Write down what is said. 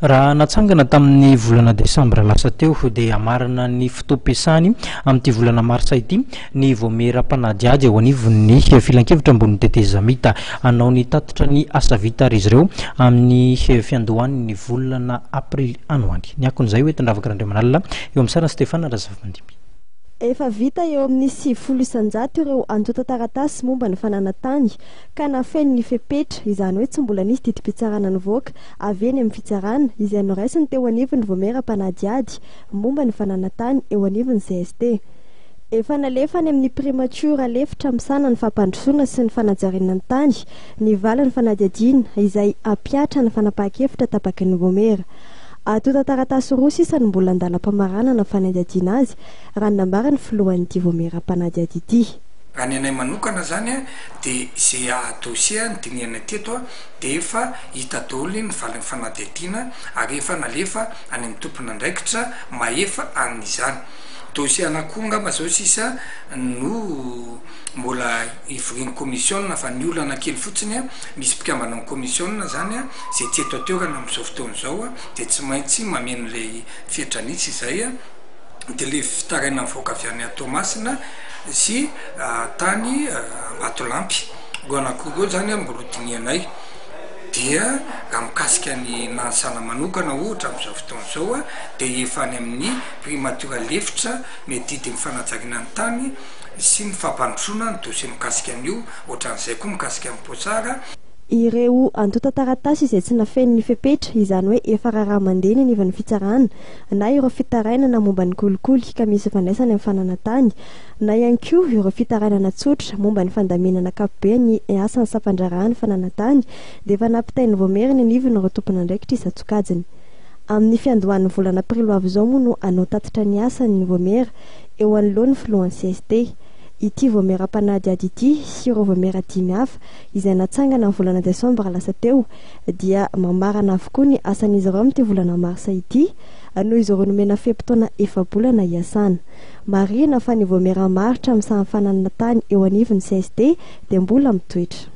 Raha natsangana tamin'ny volana Desambra lasa teo dia amarana ny fotoam-piasany amin'ity volana Marsa ity ny voameram-panadiady eo anivon'ny filan-kevitra ambony teteza mita anao ny tatitra ny asa vita ary izy ireo amin'ny fiandohan'ny volana Aprily anoany. Ny akon'izay hoe tandravaka Andriamanalina eo amin'ny sarany Stefana Razavamandimby. Efa vita eo amin'ny 700 ireo antota taratasy momba ny fananantany ka nafeny ny fepetra izany hoe tsy mbola nisy didim-pitsarana nivoaka avy eny amin'ny fitsarana izay noraisiny teo anivon'ny voameram-panadiady momba ny fananantany eo anivon'ny CST. Efa nalefa any amin'ny primature alefitra misana ny fampandrosoana sy ny fanajariana ny tany ny vala ny fanadiadiana izay ampiatra ny fanapahan-kevitra tapaky ny voamera. Atota taratasy roa sisa ny mbola andalam-pamaranana fanadiadiana azy raha nambara ny filohan'ity voameram-panadiady ity. Raha ny anay manokana zany a dia izay dosia ny dinihana teto a dia efa hita daholo ny valin'ny fanadiadiana ary efa nalefa any amin'ny tompona andraikitra maefa an'izany. Dosia anakonga mazao sisa no mbola ivorian'ny komisiona fa ny olana kely fotsiny a misy mpikambana ny komisiona zany a zay tsy eto ateorana amin'izao fotoan'izao a dia tsy maintsy mameno ilay fiatranitsy izay a dia le fitaraina mivoaka avy any Toamasina sy tany Batolampy ro anakory zany a mbola dinianay dia raha mikasika ny nansana manokana ohatra amin'izao fotoan'izao a dia efa any amin'ny primature lefitra medidi ny fanajariana ny tany sy ny fampandrosoana ny dosie mikasika an'io ohatran'izay koa mikasika amin'ny potsara. Ireo antota taratasy izay tsy nafeny ny fepetra izany hoe efa raha mandeha ny anivon'ny fitsarana na ireo fitarainana momba ny kolikoly ka misy fandraisany amin'ny fananantany na ihany koa ireo fitarainana tsotra momba ny fandaminana ankapobeny asan'ny sampandrarahan'ny fananantany dia efa nampitain'ny voameriny anivony ireo tompona andraikitra isan-tsokajiny. Amin'ny fiandohan'ny volana Aprily avy izao moa no anao tatitra ny asan'ny voamera eo anoloan'ny filohan'ny CST. Ity voameram-panadiady ity sy ireo voamera dimy hafa izay natsangana amin'ny volana Desambra lasa teo dia mamarana avokoa ny asan'izy ireo amin'ity volana Marsa ity noho izy ireo nomena fepo-taona efa-bolana iasana. Marina fa ny voamera maritra amin'ny samy fananana tany eo anivon'ny CST dia mbola mitoetra.